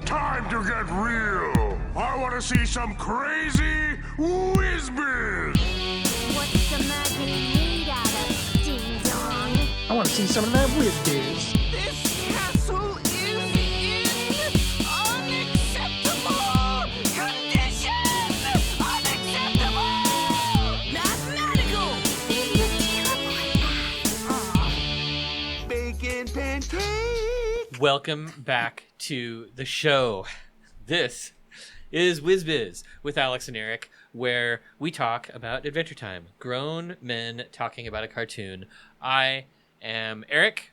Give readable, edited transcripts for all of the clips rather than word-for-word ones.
time to get real. I want to see some crazy whiz-biz. What's the magic made out of, ding dong? I want to see some of that whiz-biz. This castle is in unacceptable condition! Unacceptable! Mathematical! Bacon pancake! Welcome back to the show. This is WizBiz with Alex and Eric, where we talk about Adventure Time. Grown men talking about a cartoon. I am Eric.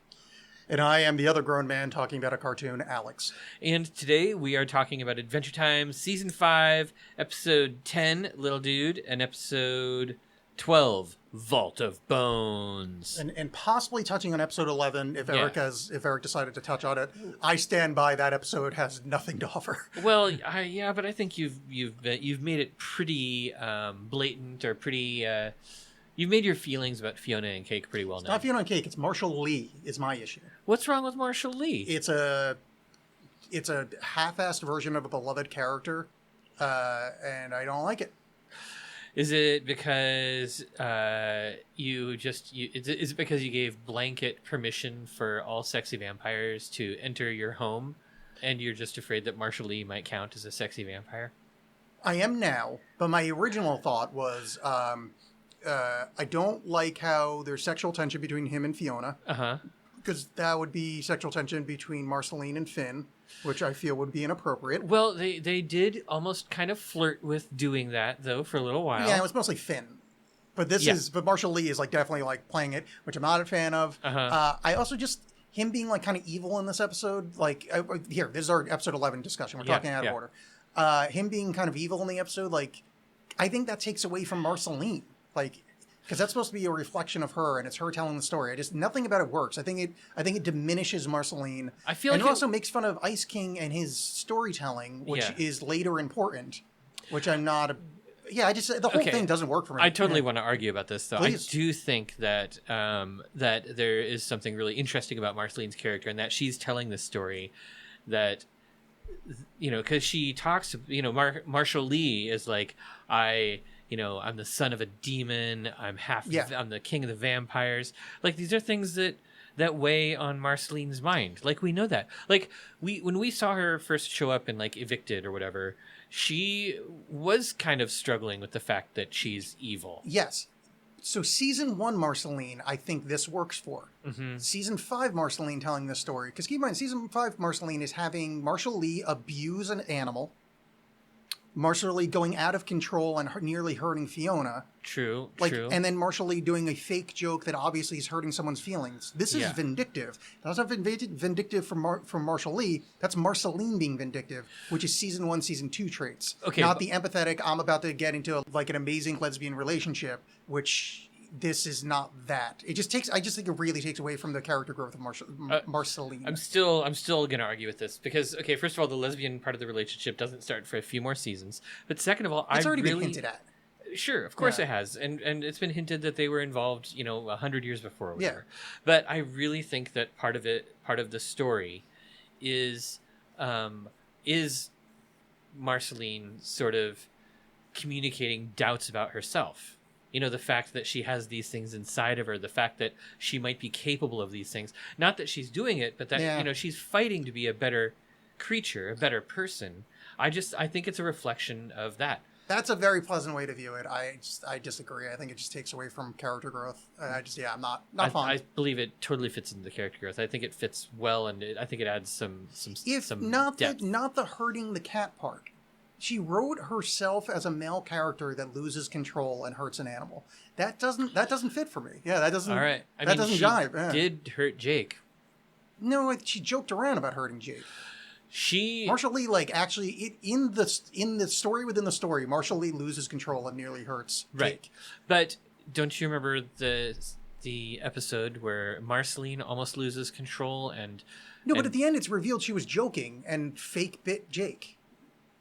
And I am the other grown man talking about a cartoon, Alex. And today we are talking about Adventure Time Season 5, Episode 10, Little Dude, and Episode 12, Vault of Bones. And possibly touching on episode 11 if Yeah. if Eric decided to touch on it. I stand by that episode has nothing to offer. Well, yeah, but I think you've made it pretty blatant, or pretty. You've made your feelings about Fiona and Cake pretty well known. Not Fiona and Cake, it's Marshall Lee is my issue. What's wrong with Marshall Lee? It's a half-assed version of a beloved character, and I don't like it. Is it because is it because you gave blanket permission for all sexy vampires to enter your home, and you're just afraid that Marshall Lee might count as a sexy vampire? I am now, but my original thought was I don't like how there's sexual tension between him and Fiona. Uh-huh. Because that would be sexual tension between Marceline and Finn, which I feel would be inappropriate. Well, they did almost kind of flirt with doing that, though, for a little while. Yeah, it was mostly Finn. But but Marshall Lee is definitely playing it, which I'm not a fan of. Uh-huh. I also just, him being kind of evil in this epised, here, this is our episode 11 discussion. We're talking out of order. Him being kind of evil in the episode, I think that takes away from Marceline. Because that's supposed to be a reflection of her, and it's her telling the story. Nothing about it works. I think it diminishes Marceline. I feel and like it also makes fun of Ice King and his storytelling, which is later important. Which I'm not. The whole thing doesn't work for me. I totally want to argue about this, though. Please. I do think that that there is something really interesting about Marceline's character, and that she's telling the story that, because she talks, Marshall Lee is I'm the son of a demon. I'm the king of the vampires. These are things that weigh on Marceline's mind. We know that. When we saw her first show up in Evicted or whatever, she was kind of struggling with the fact that she's evil. Yes. So season 1 Marceline, I think this works for. Mm-hmm. Season 5 Marceline telling this story. Because keep in mind, season 5 Marceline is having Marshall Lee abuse an animal. Marshall Lee going out of control and nearly hurting Fiona. True. And then Marshall Lee doing a fake joke that obviously is hurting someone's feelings. This is vindictive. That's not vindictive from Marshall Lee. That's Marceline being vindictive, which is season 1, season 2 traits. Okay, not the empathetic, I'm about to get into an amazing lesbian relationship, which this is not that. I just think it really takes away from the character growth of Marceline. I'm still going to argue with this because, okay, first of all, the lesbian part of the relationship doesn't start for a few more seasons. But second of all, it's already been hinted at. Sure, of course it has. And it's been hinted that they were involved, 100 years before or whatever. Yeah. But I really think that part of the story is Marceline sort of communicating doubts about herself. The fact that she has these things inside of her, the fact that she might be capable of these things. Not that she's doing it, but that, she's fighting to be a better creature, a better person. I think it's a reflection of that. That's a very pleasant way to view it. I disagree. I think it just takes away from character growth. I'm not fond. I believe it totally fits into the character growth. I think it fits well, and I think it adds some depth. Not the hurting the cat part. She wrote herself as a male character that loses control and hurts an animal. That doesn't fit for me. Yeah, that doesn't. All right, doesn't jive. Yeah. Did hurt Jake? No, she joked around about hurting Jake. Marshall Lee actually in the story within the story, Marshall Lee loses control and nearly hurts Jake. Right, but don't you remember the episode where Marceline almost loses control but at the end it's revealed she was joking and fake bit Jake.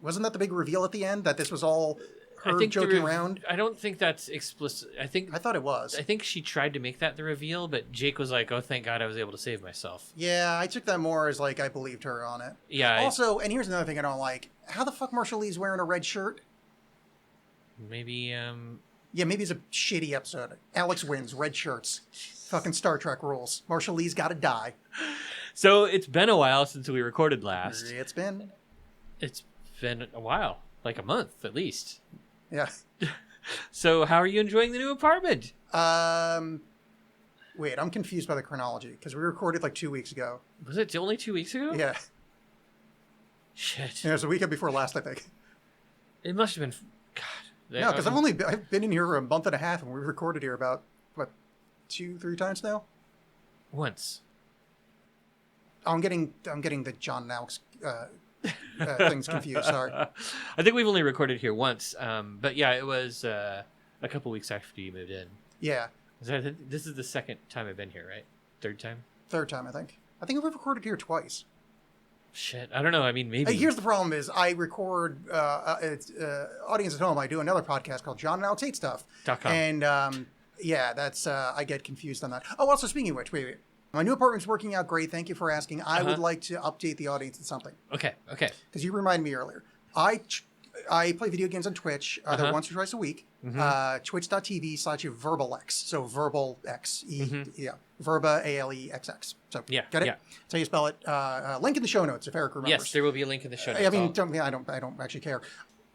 Wasn't that the big reveal at the end, that this was all her joking around. I don't think that's explicit. I thought it was. I think she tried to make that the reveal, but Jake was like, "Oh, thank God, I was able to save myself." Yeah, I took that more as like I believed her on it. Yeah. Also, and here's another thing I don't like: how the fuck Marshall Lee's wearing a red shirt? Maybe. Yeah, maybe it's a shitty episode. Alex wins, red shirts. Fucking Star Trek rules. Marshall Lee's got to die. So it's been a while since we recorded last. It's been a while, like a month at least. Yeah. So how are you enjoying the new apartment? Wait, I'm confused by the chronology because we recorded like 2 weeks ago. Was it only 2 weeks ago? Yeah. Shit. Yeah, it was a weekend before last, I think. It must have been. God. No, because I've been in here a month and a half, and we recorded here about what 2-3 times now. Once. I'm getting the John Naux things confused. Sorry. I think we've only recorded here once, but yeah, it was a couple weeks after you moved in. Yeah. This is the second time I've been here, right? Third time? Third time, I think. I think we've recorded here twice. Shit, I don't know. I mean, maybe. Here's the problem: is I record audience at home. I do another podcast called John Naux Hate Stuff. .com. And yeah, that's I get confused on that. Oh, also speaking of which, wait. My new apartment's working out great. Thank you for asking. I would like to update the audience on something. Okay. Because you reminded me earlier. I play video games on Twitch either once or twice a week. Twitch.tv/VerbalX. So Verbal X. Yeah. Verba ALEXX. So get it? Yeah. That's how you spell it. Link in the show notes if Eric remembers. Yes, there will be a link in the show notes. I mean, I don't actually care.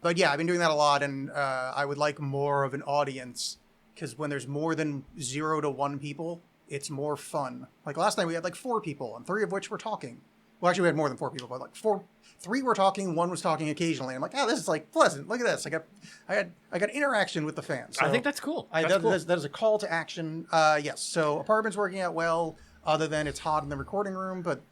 But yeah, I've been doing that a lot, and I would like more of an audience because when there's more than 0 to 1 people, it's more fun. Like last night we had like 4 people, and 3 of which were talking. Well, actually we had more than 4 people, but like 3 were talking, 1 was talking occasionally. I'm like, oh, this is like pleasant. Look at this. I got interaction with the fans. So I think that's cool. That is a call to action. Yes. So apartment's working out well, other than it's hot in the recording room, but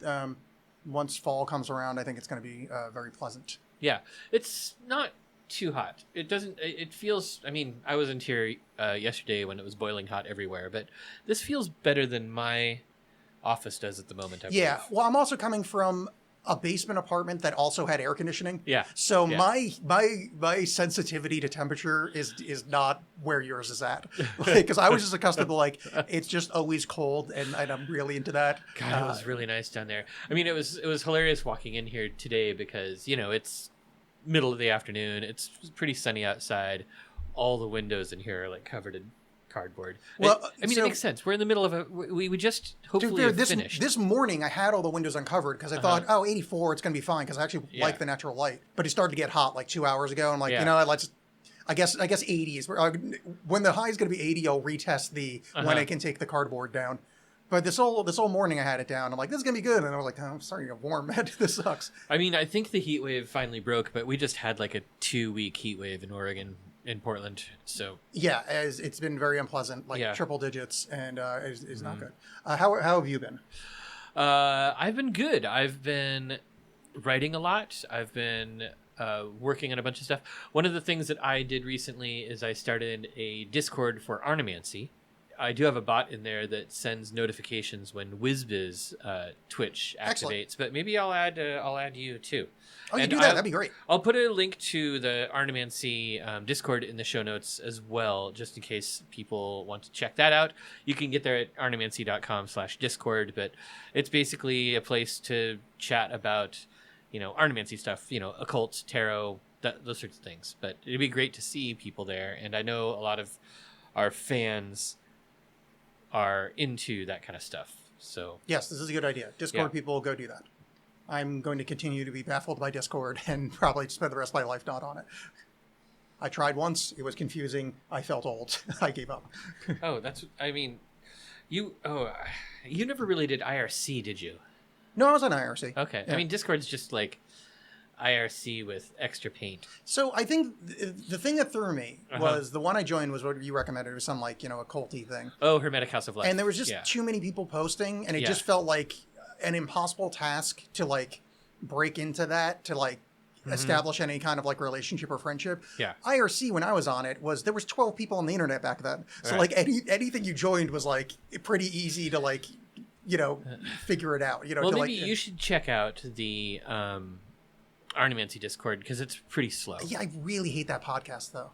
once fall comes around, I think it's going to be very pleasant. Yeah, it's not too hot. It feels, I mean, I was in here yesterday when it was boiling hot everywhere, but this feels better than my office does at the moment, I believe. Yeah, well, I'm also coming from a basement apartment that also had air conditioning. Yeah. So my sensitivity to temperature is not where yours is at. Because I was just accustomed to like it's just always cold, and I'm really into that. God, it was really nice down there. I mean, it was hilarious walking in here today because it's middle of the afternoon. It's pretty sunny outside. All the windows in here are like covered in cardboard. Well, it makes sense. We're in the middle of we just hopefully have finished. This morning I had all the windows uncovered because I thought, 84, it's going to be fine because I actually like the natural light. But it started to get hot like 2 hours ago. I'm like, let's. I guess 80 is when the high is going to be 80. I'll retest when I can take the cardboard down. But this whole morning I had it down. I'm like, this is going to be good. And I was like, I'm starting to get warm. This sucks. I mean, I think the heat wave finally broke, but we just had like a 2-week heat wave in Oregon, in Portland. So yeah, it's been very unpleasant, like triple digits, and it's not good. How have you been? I've been good. I've been writing a lot. I've been working on a bunch of stuff. One of the things that I did recently is I started a Discord for Arnimancy. I do have a bot in there that sends notifications when WizBiz Twitch activates. Excellent. But maybe I'll add you too. Oh, you do that? That'd be great. I'll put a link to the Arnimancy Discord in the show notes as well, just in case people want to check that out. You can get there at arnimancy.com/Discord, but it's basically a place to chat about, Arnimancy stuff, occult, tarot, those sorts of things. But it'd be great to see people there, and I know a lot of our fans are into that kind of stuff. So yes, this is a good idea. Discord people, go do that. I'm going to continue to be baffled by Discord and probably spend the rest of my life not on it. I tried once. It was confusing. I felt old. I gave up. You never really did IRC, did you? No, I was on IRC. Okay. Yeah. I mean, Discord's just like IRC with extra paint. So I think the thing that threw me was the one I joined was what you recommended. It was some like, occulty thing. Oh, Hermetic House of Life. And there was just too many people posting, and it just felt like an impossible task to like break into that, to like establish any kind of like relationship or friendship. Yeah. IRC, when I was on it, there was 12 people on the internet back then. So like anything you joined was like pretty easy to like, figure it out. Well, maybe you should check out the Arnimancy Discord because it's pretty slow. Yeah, I really hate that podcast though.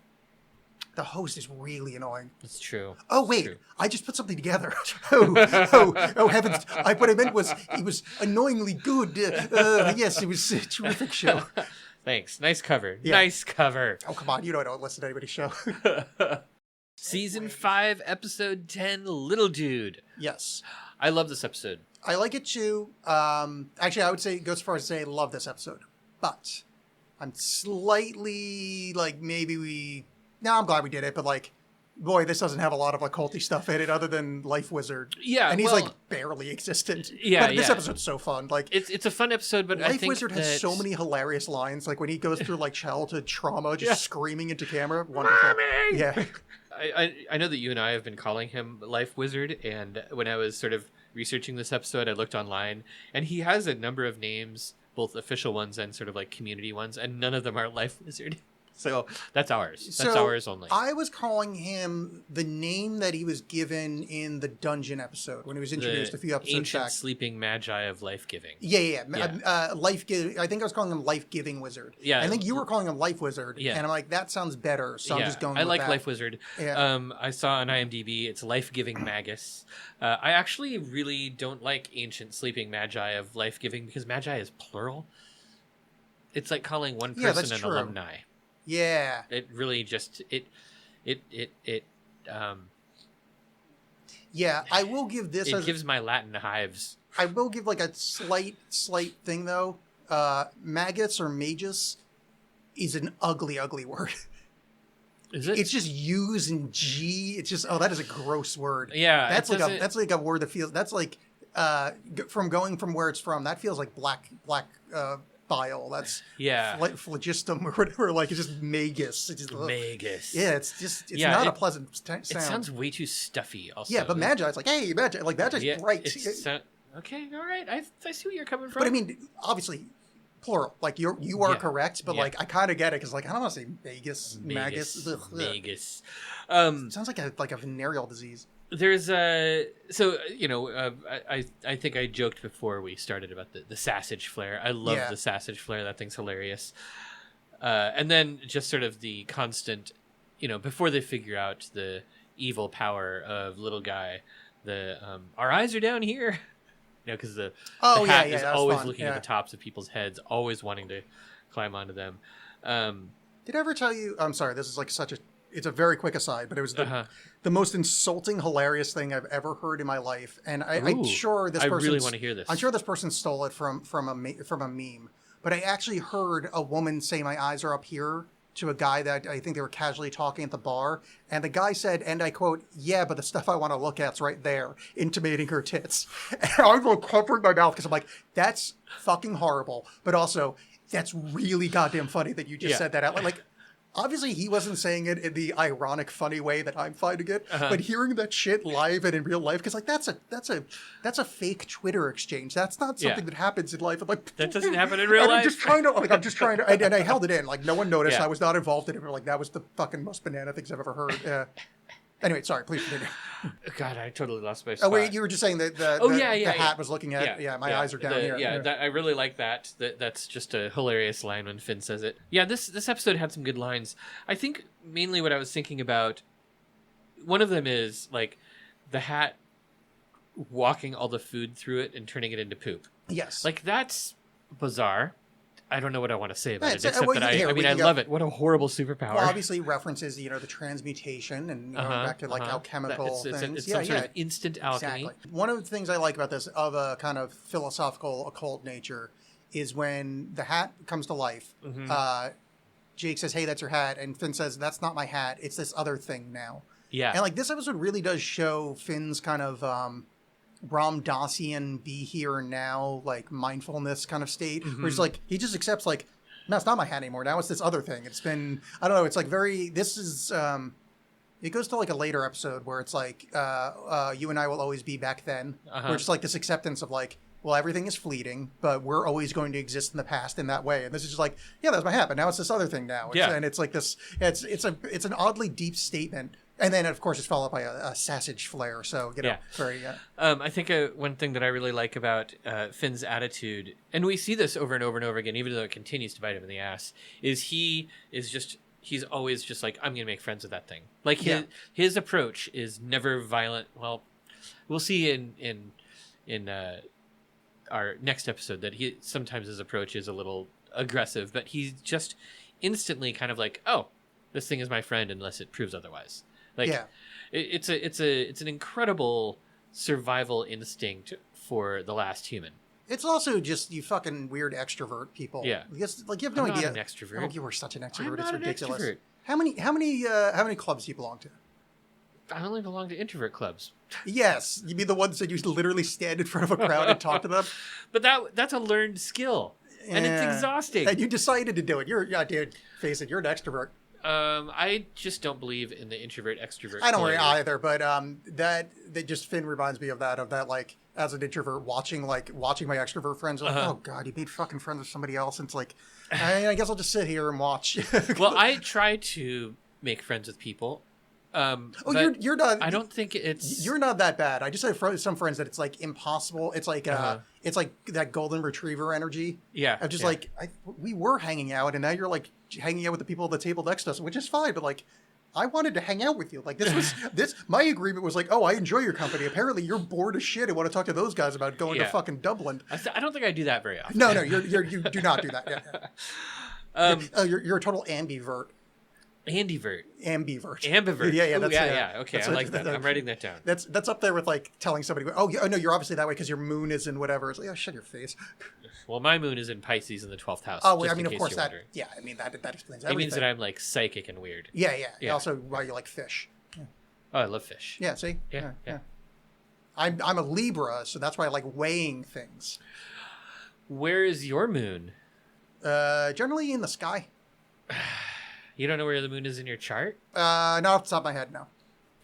The host is really annoying. It's true. Oh It's wait, true. I just put something together. Oh heavens! What I meant was it was annoyingly good. Yes, it was a terrific show. Thanks. Nice cover. Yeah. Nice cover. Oh come on, you know I don't listen to anybody's show. Season 5, episode 10, Little Dude. Yes, I love this episode. I like it too. Actually, I would say go as far as to say I love this episode, but I'm slightly like maybe we. No, I'm glad we did it, but like, boy, this doesn't have a lot of occulty stuff in it other than Life Wizard. Yeah, and he's well- like barely existent. Yeah, but this yeah. episode's so fun. Like, It's a fun episode, but I Life think Wizard has that- so many hilarious lines. Like when he goes through like childhood trauma, just Yeah. screaming into camera. Wonderful. Mommy! Yeah. I know that you and I have been calling him Life Wizard, and when I was sort of researching this episode, I looked online, and he has a number of names, both official ones and sort of like community ones, and none of them are Life Wizard. So that's ours. That's So, ours only. I was calling him the name that he was given in the dungeon episode when he was introduced a few episodes ancient back. sleeping magi of life giving. Yeah. Yeah. Life. I think I was calling him Life Giving Wizard. Yeah. I think you were calling him Life Wizard. Yeah. And I'm like, that sounds better. So I'm just going. I with like that. Life Wizard. Yeah. I saw on IMDb it's Life Giving Magus. I actually really don't like ancient sleeping magi of life giving because magi is plural. It's like calling one Yeah, person that's an true. alumni. Yeah. It really just it Yeah. I will give this. it gives my Latin hives. I will give like a slight thing though. Magus or magus is an ugly word. Is it? It's just U's and G. It's just that is a gross word. Yeah, that's it like doesn't- that's like a word that feels that's like from going from where it's from. That feels like black bile. That's Yeah. phlogiston or whatever. Like it's just magus. It's just Magus. yeah. It's Yeah, not a it- pleasant sound. It sounds way too stuffy. Also. yeah, but magi. It's like hey, magi. Like magi's Yeah, bright. okay, all right. I see where you're coming from. But I mean, obviously, plural. Like you are Yeah. correct, but Yeah. like I kind of get it because like I don't want to say magus, magus. Ugh, ugh. Magus. Sounds like a venereal disease. There's I think I joked before we started about the sausage flare. I love Yeah. the sausage flare. That thing's hilarious. And then just sort of the constant, before they figure out the evil power of little guy, our eyes are down here. Because the hat is that was always fun. looking at the tops of people's heads, always wanting to climb onto them. Did I ever tell you? I'm sorry. This is like it's a very quick aside, but it was Uh-huh. the most insulting, hilarious thing I've ever heard in my life. And I'm Ooh, sure this I person. really wanna hear this. I'm sure this person stole it from a meme. But I actually heard a woman say, "My eyes are up here," to a guy that I think they were casually talking at the bar, and the guy said, and I quote, "Yeah, but the stuff I want to look at's right there," intimating her tits. And I'm like covering my mouth because I'm like, that's fucking horrible, but also that's really goddamn funny that you just Yeah. said that out. Like, obviously he wasn't saying it in the ironic, funny way that I'm finding it, but hearing that shit live and in real life, because like that's a fake Twitter exchange. That's not something Yeah. that happens in life. I'm like, That doesn't happen in real and life. I'm just trying to, and I held it in. Like no one noticed. Yeah. I was not involved in it. But like that was the fucking most banana things I've ever heard. Anyway, sorry. Please continue. God, I totally lost my Oh spot. wait, you were just saying that the hat was looking at. Yeah, my eyes are down here. Yeah, I really like that. That's just a hilarious line when Finn says it. Yeah, this episode had some good lines. I think mainly what I was thinking about, one of them is like the hat walking all the food through it and turning it into poop. Yes. Like that's bizarre. I don't know what I want to say about Yeah, it, it's- except well, that here, I we mean, I can go- love it. What a horrible superpower. Well, obviously references, the transmutation and back to like alchemical It's things. some sort of instant alchemy. Exactly. One of the things I like about this, of a kind of philosophical occult nature, is when the hat comes to life. Mm-hmm. Jake says, "Hey, that's your hat," and Finn says, "That's not my hat. It's this other thing now." Yeah. And like this episode really does show Finn's kind of Ram Dassian be here and now, like mindfulness kind of state, where he's like he just accepts like, no, it's not my hat anymore. Now it's this other thing. It's been, I don't know. It's like this is, it goes to like a later episode where it's like, you and I will always be back then. Where it's like this acceptance of like, well, everything is fleeting, but we're always going to exist in the past in that way. And this is just like, yeah, that's my hat, but now it's this other thing now. And it's like this, it's an oddly deep statement. And then, of course, it's followed by a sausage flare. So, very. I think one thing that I really like about Finn's attitude, and we see this over and over and over again, even though it continues to bite him in the ass, is he is just he's always just like, I'm gonna make friends with that thing. Like his approach is never violent. Well, we'll see in our next episode that sometimes his approach is a little aggressive, but he's just instantly kind of like, oh, this thing is my friend unless it proves otherwise. Like it's an incredible survival instinct for the last human. It's also just you fucking weird extrovert people. Yeah. Because, like, you have no I'm idea. not an extrovert. Oh, you were such an extrovert. I'm It's not an ridiculous. extrovert. How many clubs do you belong to? I only belong to introvert clubs. Yes. You mean the ones that you literally stand in front of a crowd and talk to them? But that's a learned skill. And it's Yeah. exhausting. And you decided to do it. Dude, face it, you're an extrovert. I just don't believe in the introvert extrovert. I don't worry polarity. either, but that just Finn reminds me of that like as an introvert watching my extrovert friends like, oh god, you made fucking friends with somebody else, and it's like I guess I'll just sit here and watch. Well, I try to make friends with people. But you're not. I don't think it's. You're not that bad. I just have some friends that it's like impossible. It's like it's like that golden retriever energy. Yeah, I'm just yeah. like we were hanging out, and now you're like hanging out with the people at the table next to us, which is fine. But like, I wanted to hang out with you. Like this. My agreement was like, oh, I enjoy your company. Apparently, you're bored as shit and want to talk to those guys about going to fucking Dublin. I don't think I do that very often. No, you do not do that. Yeah. You're a total ambivert. Ambivert. Ambivert. Yeah. That's Okay, I like that. I'm writing that down. That's up there with like telling somebody, oh no, you're obviously that way because your moon is in whatever. It's like, oh, shut your face. Well, my moon is in Pisces in the 12th house. Oh, well, just I mean, in of course case you're that. wondering. Yeah, I mean that explains It everything. means that I'm like psychic and weird. Yeah. Also, why you like fish. Oh, I love fish. Yeah. See. Yeah. I'm a Libra, so that's why I like weighing things. Where is your moon? Generally in the sky. You don't know where the moon is in your chart? Not off the top of my head, no.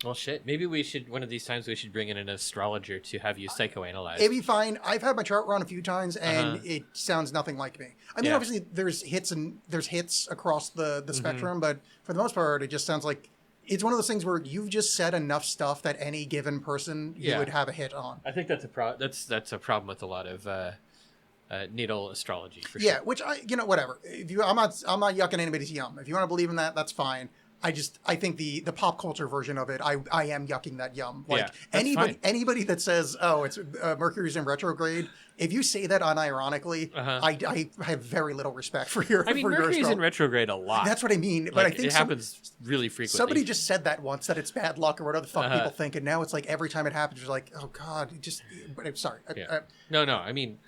Well, shit. Maybe we should, one of these times, we should bring in an astrologer to have you psychoanalyze. It'd be fine. I've had my chart run a few times, and it sounds nothing like me. I mean, obviously, there's hits across the spectrum, but for the most part, it just sounds like it's one of those things where you've just said enough stuff that any given person you would have a hit on. I think that's a problem with a lot of natal astrology. For Yeah, sure. which whatever. I'm not yucking anybody's yum. If you want to believe in that, that's fine. I think the pop culture version of it, I am yucking that yum. Like anybody that says, oh, it's Mercury's in retrograde, if you say that unironically, I have very little respect for your. I mean, Mercury's in retrograde a lot. That's what I mean. Like, but I think it happens really frequently. Somebody just said that once, that it's bad luck or whatever the fuck people think, and now it's like every time it happens, you're like, oh god, it just. But I'm sorry. No. I mean,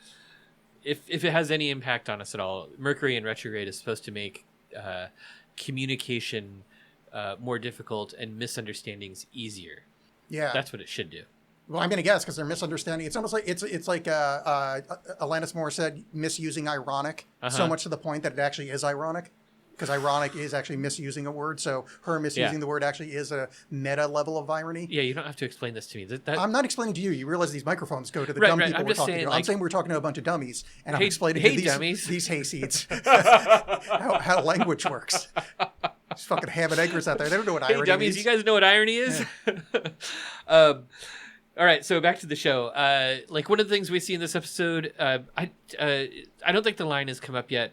if it has any impact on us at all, Mercury in retrograde is supposed to make communication more difficult and misunderstandings easier. Yeah, that's what it should do. Well, I'm gonna guess because they're misunderstanding. It's almost like it's like Alanis Moore said, misusing ironic so much to the point that it actually is ironic, because ironic is actually misusing a word. So her misusing the word actually is a meta level of irony. Yeah, you don't have to explain this to me. I'm not explaining to you. You realize these microphones go to the dumb people we're talking to. I'm saying we're talking to a bunch of dummies, and I'm explaining to these hayseeds how language works. These fucking ham and eggers out there. They don't know what irony is. Hey, dummies, you guys know what irony is? Yeah. All right, so back to the show. Like, one of the things we see in this episode, I don't think the line has come up yet.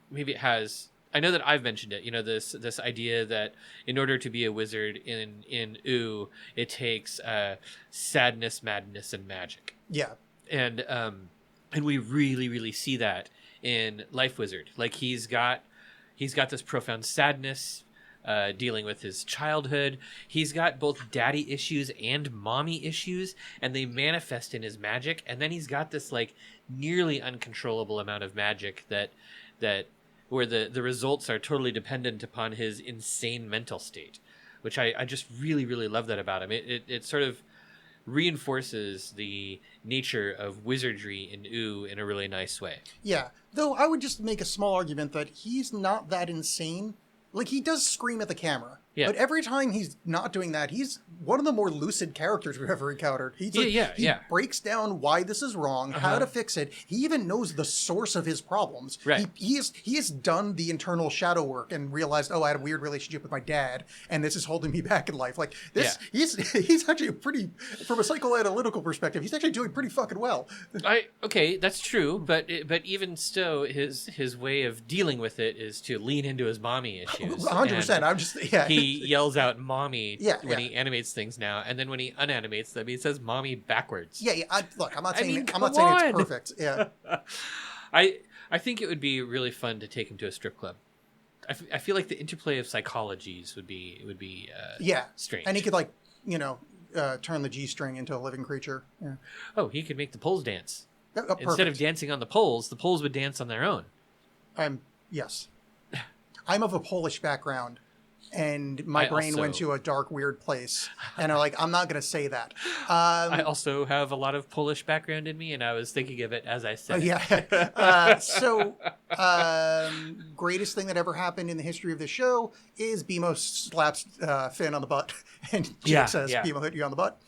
Maybe it has. I know that I've mentioned it. You know, this idea that in order to be a wizard in Ooh, it takes sadness, madness, and magic. Yeah. And we really, really see that in Life Wizard. Like, he's got this profound sadness, dealing with his childhood. He's got both daddy issues and mommy issues, and they manifest in his magic. And then he's got this like nearly uncontrollable amount of magic that where the results are totally dependent upon his insane mental state, which I just really, really love that about him. It sort of reinforces the nature of wizardry in Ooh in a really nice way. Yeah, though I would just make a small argument that he's not that insane. Like, he does scream at the camera. Yeah. But every time he's not doing that, he's one of the more lucid characters we've ever encountered. He breaks down why this is wrong, how to fix it. He even knows the source of his problems. Right. He has done the internal shadow work and realized, oh, I had a weird relationship with my dad, and this is holding me back in life. Like this, he's actually pretty, from a psychoanalytical perspective, he's actually doing pretty fucking well. Okay, that's true, but even so, his way of dealing with it is to lean into his mommy issues. 100%. I'm just He yells out "mommy" when he animates things now, and then when he unanimates them, he says "mommy" backwards. Yeah. Look, I'm not saying come it's on. perfect. Yeah. I think it would be really fun to take him to a strip club. I feel like the interplay of psychologies would be strange. And he could turn the G-string into a living creature. Yeah. Oh, he could make the poles dance. Perfect. Instead of dancing on the poles would dance on their own. Yes. I'm of a Polish background, and my brain went to a dark, weird place. And I'm not going to say that. I also have a lot of Polish background in me, and I was thinking of it as I said it. Yeah. Greatest thing that ever happened in the history of the show is BMO slaps Finn on the butt, and Jake says, BMO hit you on the butt.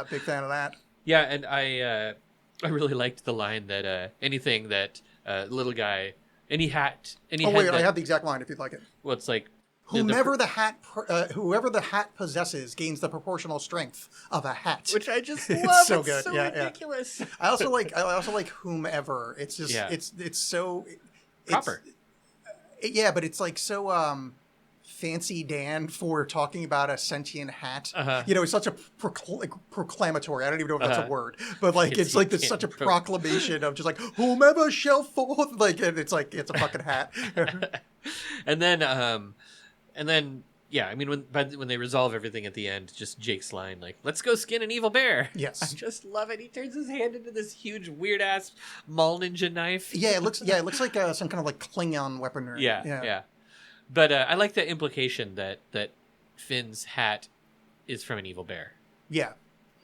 Big fan of that. Yeah, and I really liked the line that anything that little guy, any hat. I have the exact line if you'd like it. Well, it's like whoever the hat possesses gains the proportional strength of a hat, which I just love. It's so good. So ridiculous. I also like whomever. It's just it's so proper. But it's like so fancy Dan for talking about a sentient hat. It's such a proclamatory. I don't even know if that's a word, but it's like there's such a proclamation of just like whomever shall forth. And it's like it's a fucking hat. And then I mean when they resolve everything at the end, just Jake's line like, "Let's go skin an evil bear." Yes, I just love it. He turns his hand into this huge weird ass Maul ninja knife. It looks like some kind of like Klingon weaponry. Yeah. But I like the implication that Finn's hat is from an evil bear. Yeah.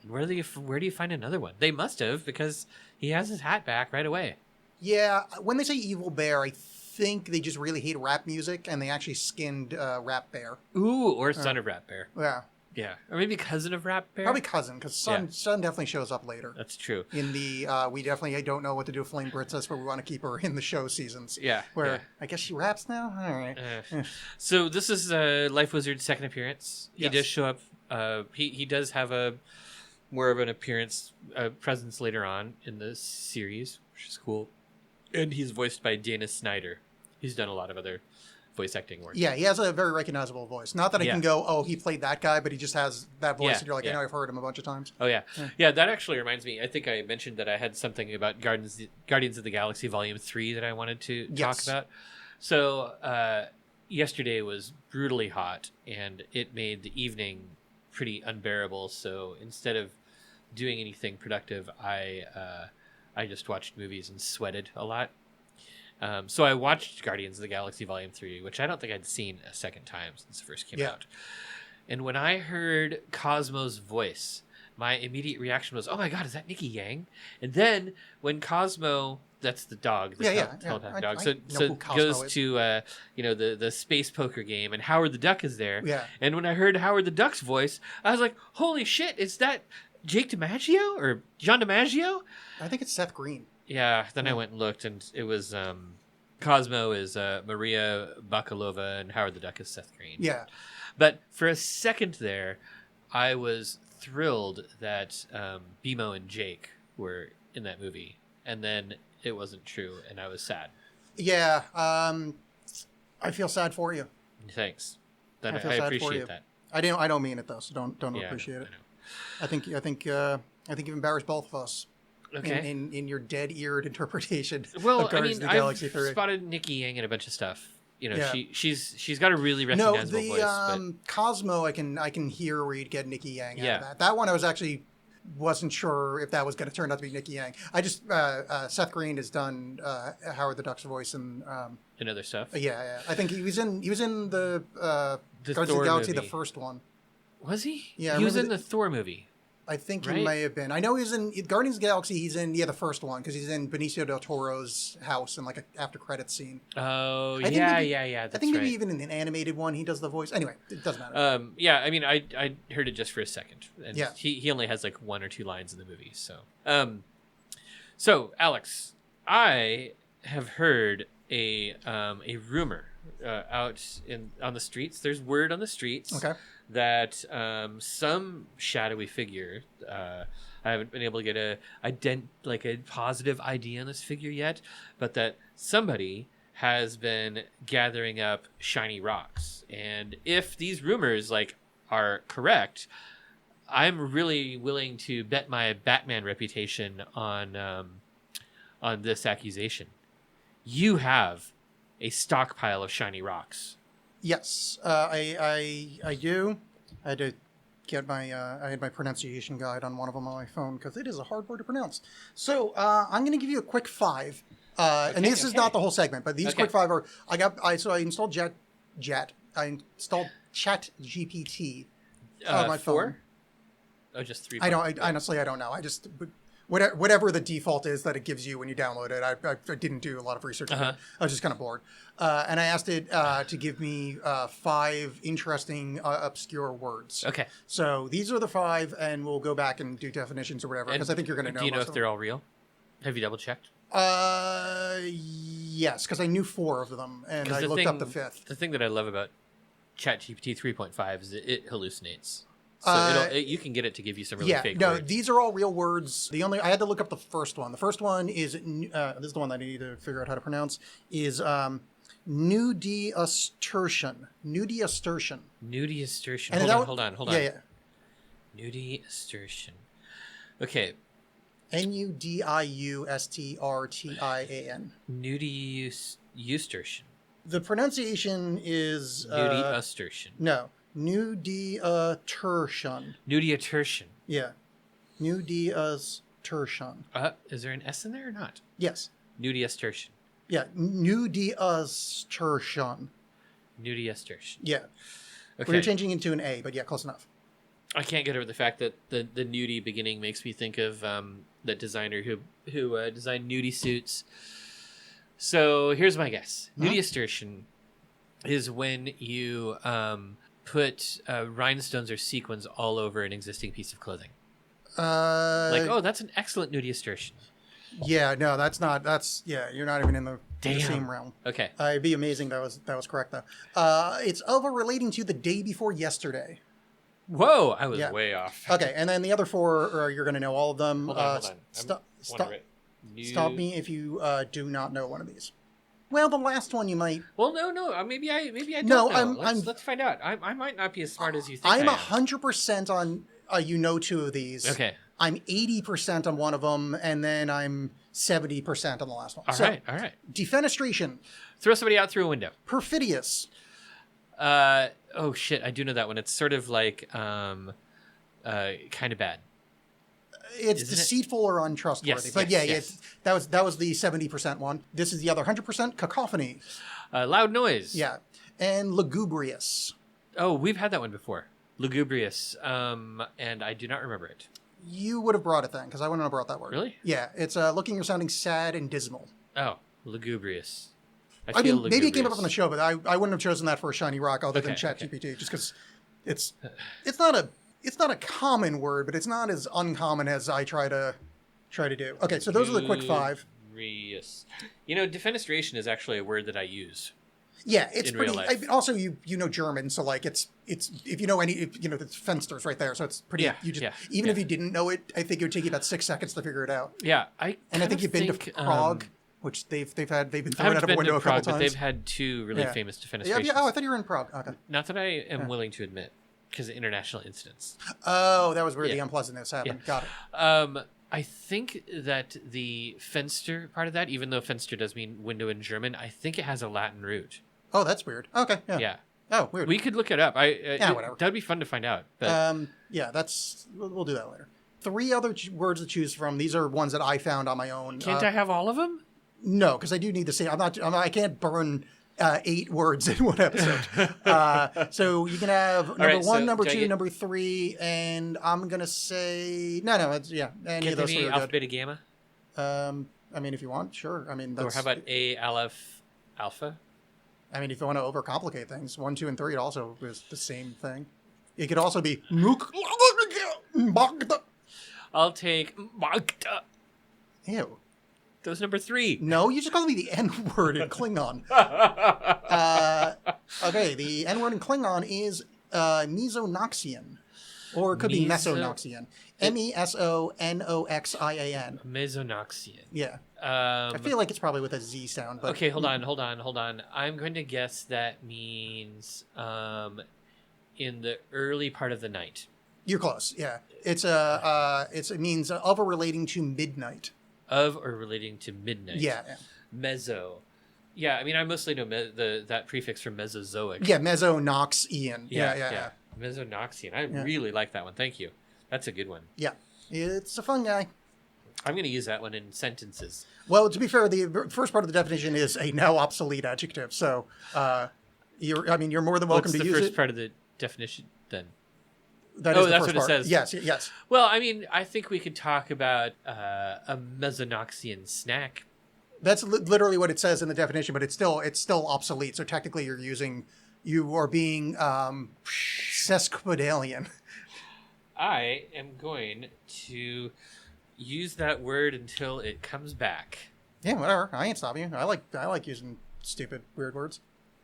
Where do you find another one? They must have, because he has his hat back right away. Yeah, when they say evil bear, I think they just really hate rap music, and they actually skinned Rap Bear. Ooh, or son of Rap Bear. Yeah. Yeah, or maybe cousin of Rap Bear. Probably cousin, because son definitely shows up later. That's true. In the we definitely don't know what to do with Flame Princess, but we want to keep her in the show seasons. Yeah, where I guess she raps now. All right. So this is Life Wizard's second appearance. He does show up. He does have a more of an presence later on in the series, which is cool. And he's voiced by Dana Snyder. He's done a lot of other voice acting work. Yeah, he has a very recognizable voice. Not that I can go, oh, he played that guy, but he just has that voice, and you're like, I know I've heard him a bunch of times. Oh, yeah. Yeah, that actually reminds me. I think I mentioned that I had something about Guardians of the Galaxy Volume 3 that I wanted to talk about. So, yesterday was brutally hot, and it made the evening pretty unbearable. So, instead of doing anything productive, I just watched movies and sweated a lot. So I watched Guardians of the Galaxy Volume 3, which I don't think I'd seen a second time since it first came out. And when I heard Cosmo's voice, my immediate reaction was, oh my God, is that Nikki Yang? And then when Cosmo, that's the dog, the telepathic dog, so goes to the space poker game, and Howard the Duck is there. Yeah. And when I heard Howard the Duck's voice, I was like, holy shit, is that Jake DiMaggio or John DiMaggio? I think it's Seth Green. Yeah, then I went and looked, and it was Cosmo is Maria Bakalova, and Howard the Duck is Seth Green. Yeah. But for a second there, I was thrilled that BMO and Jake were in that movie, and then it wasn't true, and I was sad. Yeah, I feel sad for you. Thanks. I appreciate that. I don't mean it though, so don't appreciate it. I think you've embarrassed both of us. Okay. In your dead-eared interpretation of I've Guardians of the Galaxy 3. spotted Nikki Yang in a bunch of stuff. She's got a really recognizable voice. But Cosmo, I can hear where you'd get Nikki Yang out of that. That one I wasn't sure if that was going to turn out to be Nikki Yang. I just Seth Green has done Howard the Duck's voice and other stuff. Yeah. I think he was in the Guardians of the Galaxy, the first one. Was he? Yeah, he was in the Thor movie. I think Right? he may have been. I know he's in Guardians of the Galaxy. He's in the first one because he's in Benicio del Toro's house in like a after credits scene. Oh, I think yeah, maybe- yeah. That's I think maybe right. even in an animated one he does the voice. Anyway, it doesn't matter. Yeah, I mean, I heard it just for a second, and Yeah. he only has like 1 or 2 lines in the movie. So Alex, I have heard a rumor out on the streets. There's word on the streets Okay. that some shadowy figure. I haven't been able to get a positive ID on this figure yet, but that somebody has been gathering up shiny rocks. And if these rumors are correct, I'm really willing to bet my Batman reputation on this accusation. You have a stockpile of shiny rocks. Yes, I do. I had to get my I had my pronunciation guide on one of them on my phone because it is a hard word to pronounce. So I'm going to give you a quick 5. And this is not the whole segment, but these quick 5 are I installed I installed Chat GPT on my 4? phone. Oh, just 3. Honestly I don't know. I just whatever the default is that it gives you when you download it. I didn't do a lot of research. On it. I was just kind of bored, and I asked it to give me 5 interesting obscure words. Okay. So these are the 5, and we'll go back and do definitions or whatever because I think you're going to know. Do you know most if of they're all real? Have you double checked? Yes, because I knew 4 of them, and I looked up the 5th. The thing that I love about ChatGPT 3.5 is that it hallucinates. So you can get it to give you some really fake words. These are all real words. I had to look up the first one. The first one is this is the one that I need to figure out how to pronounce. Is nudiastertion. Nudiastertion. Nudiastertion. And Hold on. Yeah. Nudiastertion. Okay. Nudiustrtian. Nudiastertion. The pronunciation is Nudiastertion. no. Nudiatertion. Nudiatertion. Yeah. Nudiastertion. Is there an S in there or not? Yes. Nudiastertion. Yeah. Nudiastertion. Nudiastertion. Yeah. Okay. We were changing into an A, but yeah, close enough. I can't get over the fact that the nudie beginning makes me think of that designer who designed nudie suits. So here's my guess. Nudiastertion is when you put rhinestones or sequins all over an existing piece of clothing. That's an excellent nudiastertion. Yeah, no, you're not even in the same realm. Okay. It'd be amazing that was correct though. It's over relating to the day before yesterday. Whoa, I was way off. Okay, and then the other 4 you're going to know all of them. Hold on. Stop me if you do not know one of these. Well, the last one you might. Well, no. Maybe I don't No, know. Let's find out. I might not be as smart as you think. I'm I am. 100% on. 2 of these. Okay. I'm 80% on one of them, and then I'm 70% on the last one. All right. Defenestration. Throw somebody out through a window. Perfidious. Oh shit! I do know that one. It's sort of like kind of bad. It's Isn't deceitful or untrustworthy. Yes, but yes. that was the 70% one. This is the other 100% cacophony. Loud noise. Yeah. And lugubrious. Oh, we've had that one before. Lugubrious. And I do not remember it. You would have brought it then, because I wouldn't have brought that word. Really? Yeah. It's looking or sounding sad and dismal. Oh, lugubrious. I mean, maybe it came up on the show, but I wouldn't have chosen that for a shiny rock other than ChatGPT, just because it's not a common word, but it's not as uncommon as I try to do. Okay, so those are the quick 5. Lugubrious. Defenestration is actually a word that I use. Yeah, it's in pretty. real life. Also, you know German, so it's if you know it's Fenster's right there, so it's pretty. Yeah, Even if you didn't know it, I think it would take you about 6 seconds to figure it out. Yeah, I think you've been to Prague, which they've been thrown out of a window a couple times. But they've had 2 really famous defenestrations. Yeah. Oh, I thought you were in Prague. Okay. Not that I am willing to admit, because of international incidents. Oh, that was where the unpleasantness happened. Yeah. Got it. I think that the Fenster part of that, even though Fenster does mean window in German, I think it has a Latin root. Oh, that's weird. Okay. Yeah. Yeah. Oh, weird. We could look it up. Whatever. That'd be fun to find out. But yeah, we'll do that later. 3 other words to choose from. These are ones that I found on my own. Can't I have all of them? No, because I do need to say I can't burn 8 words in one episode. So you can have number right, 1, so number do I 2, get- number 3, and I'm gonna say no. It's any Get of those the 3 are alpha, good. beta, gamma? I mean, if you want, sure. I mean, Or that's. how about A, Aleph, Alpha? I mean, if you want to overcomplicate things, 1, 2, and 3 also is the same thing. It could also be. I'll take Magda. Ew. That was number 3. No, you just called me the N word in Klingon. Okay, the N word in Klingon is Mesonoxian. Or it could be Mesonoxian. Mesonoxian. Mesonoxian. Yeah. I feel like it's probably with a Z sound. But Okay, hold on. I'm going to guess that means in the early part of the night. You're close, yeah. It means of or relating to midnight. Of or relating to midnight. Yeah. Meso. Yeah, I mean, I mostly know that prefix for Mesozoic. Yeah, Mesonoxian. Yeah. Mesonoxian. I really like that one. Thank you. That's a good one. Yeah. It's a fun guy. I'm going to use that one in sentences. Well, to be fair, the first part of the definition is a now obsolete adjective. So, you're more than welcome What's to the use first it. part of the definition then? That Oh, is the that's first what it part. says. Yes. Well, I mean, I think we could talk about a Mesonoxian snack. That's literally what it says in the definition, but it's still obsolete. So technically, you are being sesquipedalian. I am going to use that word until it comes back. Yeah, whatever. I ain't stopping you. I like using stupid, weird words.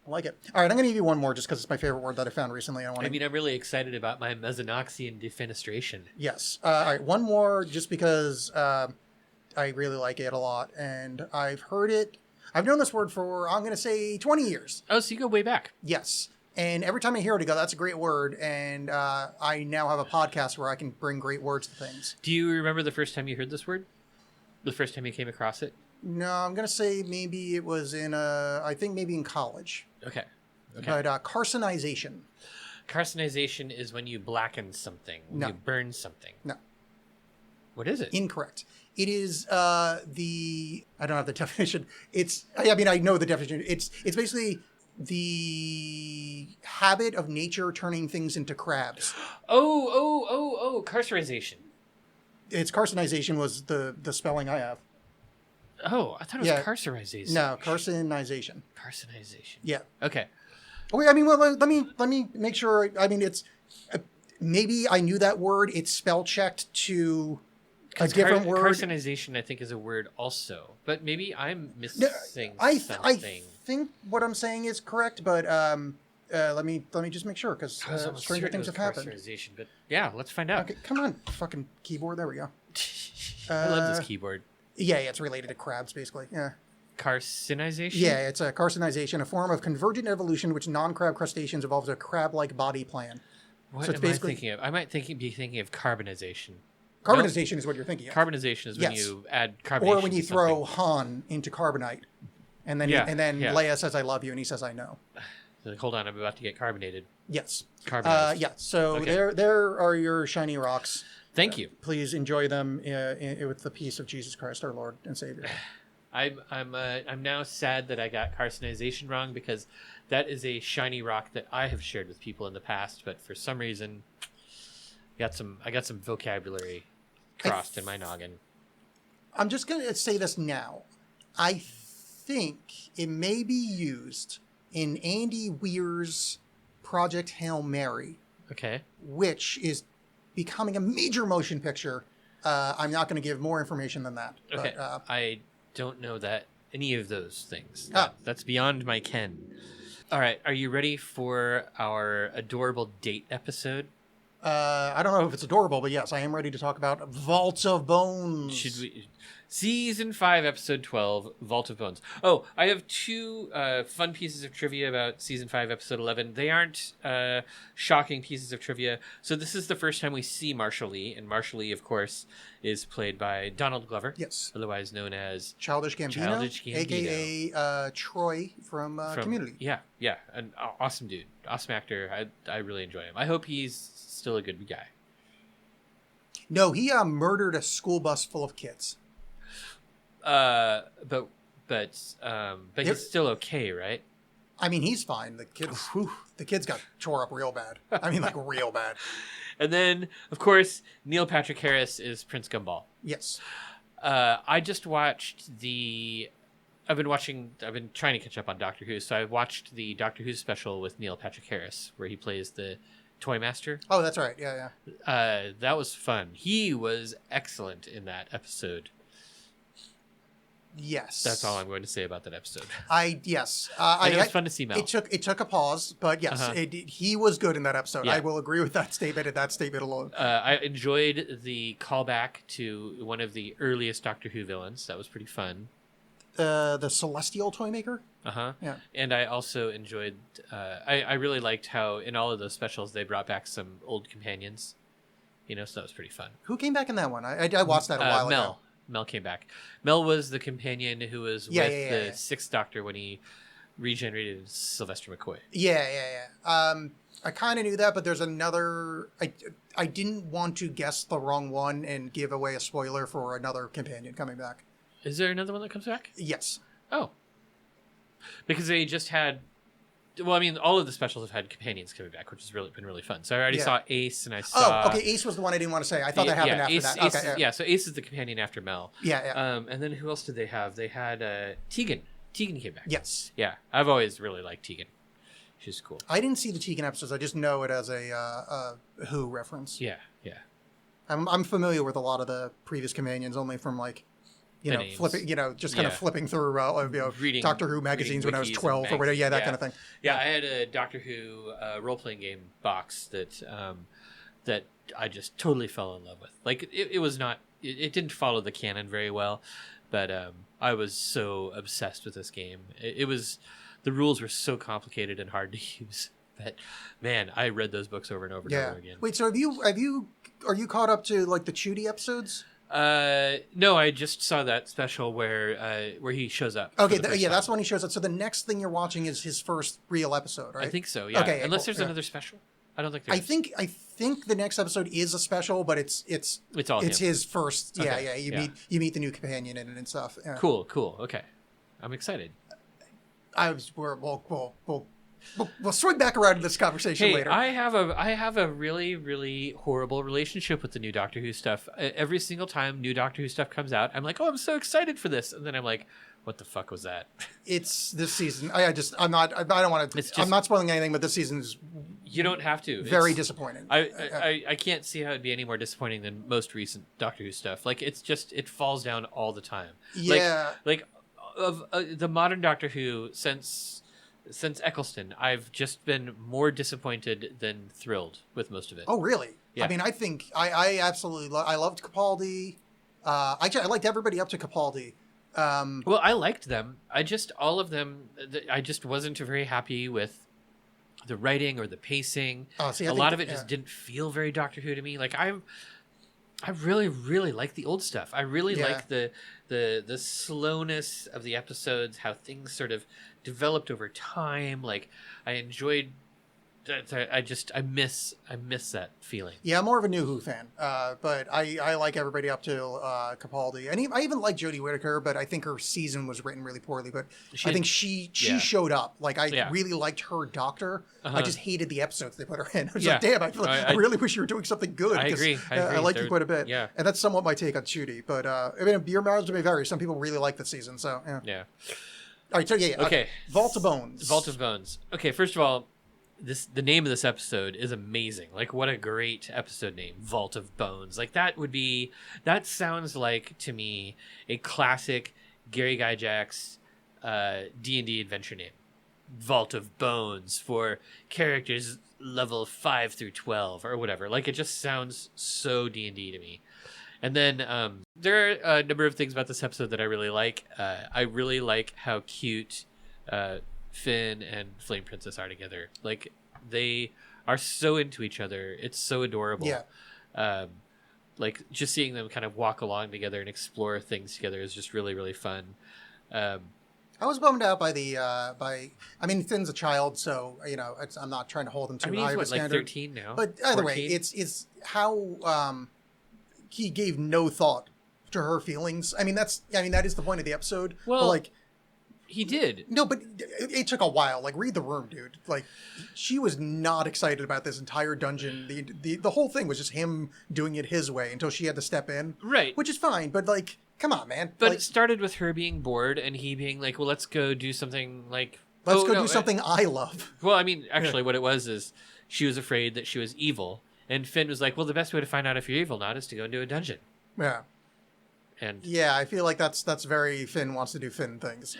I like it. All right, I'm going to give you one more just because it's my favorite word that I found recently. I mean, I'm really excited about my Mesonoxian defenestration. Yes. All right, one more just because I really like it a lot, and I've heard it. I've known this word for, I'm going to say, 20 years. Oh, so you go way back. Yes. And every time I hear it, I go, that's a great word. And I now have a podcast where I can bring great words to things. Do you remember the first time you heard this word? The first time you came across it? No, I'm going to say maybe it was I think maybe in college. Okay. But carcinization. Carcinization is when you blacken something, when No. you burn something. No. What is it? Incorrect. It is I don't have the definition. I know the definition. It's basically the habit of nature turning things into crabs. Carcerization. It's carcinization was the spelling I have. Oh, I thought it was Yeah. carcerization. No, carcinization. Carcinization. Yeah. Okay. Oh, wait, I mean, well, let me make sure. I mean, it's maybe I knew that word. It's spell checked to a different word. Carcinization, I think, is a word also, but maybe I'm missing I something. think what I'm saying is correct, but let me just make sure because I was almost stranger certain it things was have happened. carcerization, but yeah, let's find out. Okay, come on, fucking keyboard. There we go. I love this keyboard. Yeah, it's related to crabs, basically. Yeah. Carcinization? Yeah, it's a carcinization, a form of convergent evolution which non-crab crustaceans evolves a crab-like body plan. What So it's am I basically- thinking of? I might be thinking of carbonization. Carbonization is what you're thinking of. Carbonization is when Yes. you add carbonation Or when you to throw something. Han into carbonite. And then Yeah, yeah. Leia says, I love you, and he says, I know. Like, hold on, I'm about to get carbonated. Yes. Carbonized. Yeah, so Okay. there are your shiny rocks. Thank you. Please enjoy them with the peace of Jesus Christ, our Lord and Savior. I'm now sad that I got carcinization wrong because that is a shiny rock that I have shared with people in the past, but for some reason, I got some vocabulary crossed in my noggin. I'm just going to say this now. I think it may be used in Andy Weir's Project Hail Mary, Okay. which is becoming a major motion picture. I'm not going to give more information than that. Okay. But, I don't know that any of those things. Ah. That's beyond my ken. All right. Are you ready for our adorable date episode? I don't know if it's adorable, but yes, I am ready to talk about Vault of Bones. Should we? Season 5, Episode 12, Vault of Bones. Oh, I have two fun pieces of trivia about Season 5, Episode 11. They aren't shocking pieces of trivia. So this is the first time we see Marshall Lee, and Marshall Lee, of course, is played by Donald Glover. Yes. Otherwise known as Childish Gambino, a.k.a. Troy from Community. Yeah, an awesome dude. Awesome actor. I really enjoy him. I hope he's still a good guy. No, he murdered a school bus full of kids. But he's still okay, right? I mean, he's fine. The kids got tore up real bad. I mean, like real bad. And then, of course, Neil Patrick Harris is Prince Gumball. Yes. I just watched I've been trying to catch up on Doctor Who, so I watched the Doctor Who special with Neil Patrick Harris, where he plays the Toy Master. Oh, that's right. Yeah, yeah. That was fun. He was excellent in that episode. Yes. That's all I'm going to say about that episode. Yes. And it was fun to see Mel. It took a pause, but yes, he was good in that episode. Yeah. I will agree with that statement and that statement alone. I enjoyed the callback to one of the earliest Doctor Who villains. That was pretty fun. The Celestial Toymaker? Yeah. And I also enjoyed... I really liked how in all of those specials they brought back some old companions. So that was pretty fun. Who came back in that one? I watched that a while ago. Mel came back. Mel was the companion who was with the Sixth Doctor when he regenerated Sylvester McCoy. Yeah. I kind of knew that, but there's another... I didn't want to guess the wrong one and give away a spoiler for another companion coming back. Is there another one that comes back? Yes. Oh. Because they just had... Well, I mean, all of the specials have had companions coming back, which has been really fun. So I already saw Ace, and I saw... Oh, okay, Ace was the one I didn't want to say. I thought that happened after that. Ace, Okay, so Ace is the companion after Mel. Yeah. And then who else did they have? They had Tegan. Tegan came back. Yes. Yeah, I've always really liked Tegan. She's cool. I didn't see the Tegan episodes. I just know it as a Who reference. Yeah. I'm familiar with a lot of the previous companions only from like... flipping, just kind of flipping through reading Doctor Who magazines when I was 12 or whatever. Yeah, that kind of thing. Yeah, I had a Doctor Who role-playing game box that I just totally fell in love with. Like, it was not... It didn't follow the canon very well, but I was so obsessed with this game. It was... The rules were so complicated and hard to use. But, man, I read those books over and over and over again. Wait, so are you caught up to, like, the Chudy episodes? No, I just saw that special where he shows up. Okay, that's when he shows up. So the next thing you're watching is his first real episode, right? I think so. Yeah. Okay, unless there's another special. I don't think there's. I think the next episode is a special, but it's his first. Okay. Yeah. You meet the new companion in it and stuff. Yeah. Cool. Okay, I'm excited. We'll swing back around to this conversation later. I have a really, really horrible relationship with the new Doctor Who stuff. Every single time new Doctor Who stuff comes out, I'm like, oh, I'm so excited for this, and then I'm like, what the fuck was that? It's this season. I don't want to. I'm not spoiling anything, but this season is. You don't have to. Very disappointing. I can't see how it'd be any more disappointing than most recent Doctor Who stuff. Like it falls down all the time. Yeah. Like of the modern Doctor Who since Eccleston, I've just been more disappointed than thrilled with most of it. Oh, really? Yeah. I mean, I think I absolutely I loved Capaldi. I liked everybody up to Capaldi. Well, I liked them. All of them. I just wasn't very happy with the writing or the pacing. A lot of it just didn't feel very Doctor Who to me. Like I really, really like the old stuff. I really like the slowness of the episodes, how things sort of developed over time. Like I enjoyed I miss that feeling. Yeah, I'm more of a New Who fan, but I like everybody up to Capaldi, and I even like Jodie Whittaker, but I think her season was written really poorly. But I think she showed up. Like I really liked her Doctor. I just hated the episodes they put her in. I was like, damn, I really wish you were doing something good. I agree. I like you quite a bit. Yeah, and that's somewhat my take on Judy. But I mean, your mileage may vary. Some people really like the season. So yeah. All right. So okay. Vault of Bones. Vault of Bones. Okay. First of all, the name of this episode is amazing. Like, what a great episode name, Vault of Bones. Like, that sounds like, to me, a classic Gary Gygax D&D adventure name. Vault of Bones for characters level 5 through 12 or whatever. Like, it just sounds so D&D to me. And then there are a number of things about this episode that I really like. I really like how cute Finn and Flame Princess are together. Like, they are so into each other. It's so adorable. Yeah. Like, just seeing them kind of walk along together and explore things together is just really, really fun. I was bummed out by I mean, Finn's a child, so, I'm not trying to hold him too high of a standard. Like 13 now? But either way, it's how he gave no thought to her feelings. I mean, that is the point of the episode. Well, but He did. No, but it took a while. Like, read the room, dude. Like, she was not excited about this entire dungeon. The whole thing was just him doing it his way until she had to step in. Right. Which is fine, but, like, come on, man. But like, it started with her being bored and he being like, well, let's go do something like... let's go do something I love. Well, I mean, actually, what it was is she was afraid that she was evil. And Finn was like, well, the best way to find out if you're evil not is to go into a dungeon. Yeah. And yeah, I feel like that's very Finn wants to do Finn things.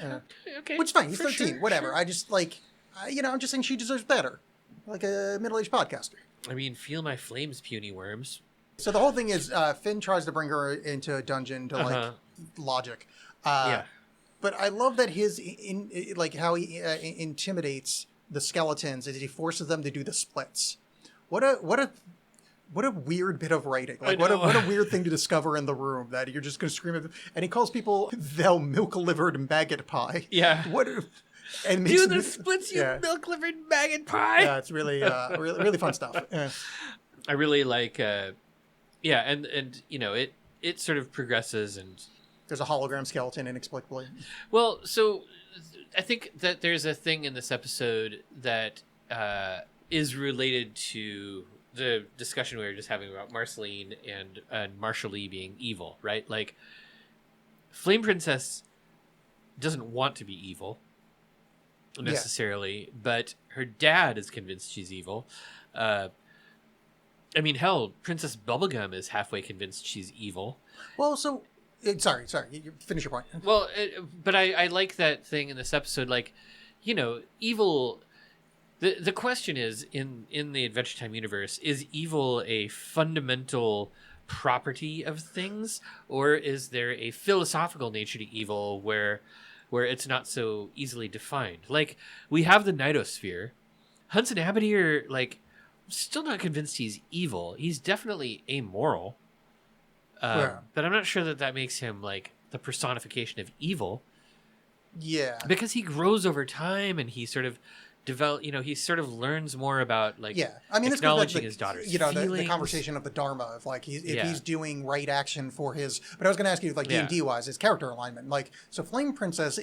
okay. Which is fine. He's for 13. sure, whatever. sure. I just, like, I'm just saying she deserves better. Like a middle-aged podcaster. I mean, feel my flames, puny worms. So the whole thing is Finn tries to bring her into a dungeon to, like, logic. Yeah. But I love that his, like, how he intimidates the skeletons is he forces them to do the splits. What a weird bit of writing. Like, what a weird thing to discover in the room that you're just going to scream at them. And he calls people thou milk-livered maggot pie. Yeah. And do the splits, you milk-livered maggot pie. Yeah, it's really, really fun stuff. Yeah. I really like, and you know, it sort of progresses and... There's a hologram skeleton inexplicably. Well, so I think that there's a thing in this episode that is related to the discussion we were just having about Marceline and Marshall Lee being evil, right? Like, Flame Princess doesn't want to be evil necessarily, but her dad is convinced she's evil. I mean, hell, Princess Bubblegum is halfway convinced she's evil. Well, so... Sorry. You finish your point. Well, but I like that thing in this episode. Like, you know, evil... The question is, in the Adventure Time universe, is evil a fundamental property of things? Or is there a philosophical nature to evil where it's not so easily defined? Like, we have the Nightosphere. Hudson Abbey are, like, still not convinced he's evil. He's definitely amoral. But I'm not sure that makes him, like, the personification of evil. Yeah. Because he grows over time and he sort of he sort of learns more about, like, I mean, acknowledging his daughter's feelings. The conversation of the Dharma of, like, if he's doing right action for his... But I was going to ask you, like, D&D wise, his character alignment. Like, so Flame Princess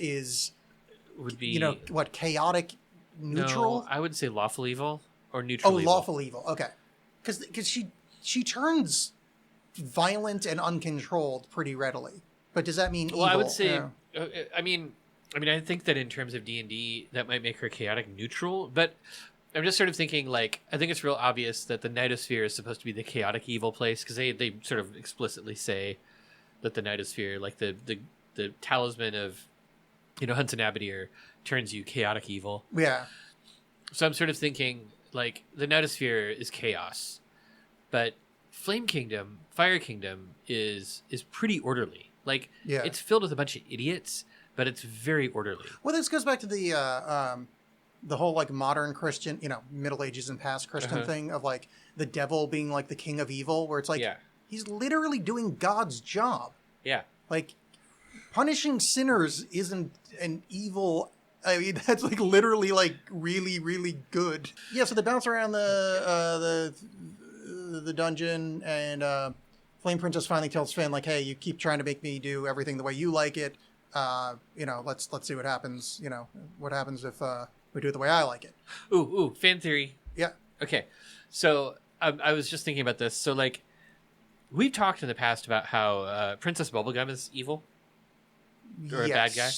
would be, you know, what, chaotic, neutral? No, I would say lawful evil or neutral evil. Oh, lawful evil. Okay. Because she turns violent and uncontrolled pretty readily. But does that mean evil? Well, I would say... I mean, I think that in terms of D&D, that might make her chaotic neutral, but I'm just sort of thinking, like, I think it's real obvious that the Nightosphere is supposed to be the chaotic evil place, because they sort of explicitly say that the Nightosphere, like the talisman of, you know, Hudson Abadir, turns you chaotic evil. Yeah. So I'm sort of thinking, like, the Nightosphere is chaos, but Flame Kingdom, Fire Kingdom is pretty orderly. Like, it's filled with a bunch of idiots, but it's very orderly. Well, this goes back to the whole, like, modern Christian, you know, Middle Ages and past Christian thing of, like, the devil being, like, the king of evil, where it's like, he's literally doing God's job. Yeah. Like, punishing sinners isn't an evil... I mean, that's, like, literally, like, really, really good. Yeah, so they bounce around the dungeon, and Flame Princess finally tells Finn, like, hey, you keep trying to make me do everything the way you like it. You know, let's see what happens. You know, what happens if we do it the way I like it. Ooh, fan theory. Yeah. Okay. So I was just thinking about this. So, like, we've talked in the past about how Princess Bubblegum is evil or a bad guy.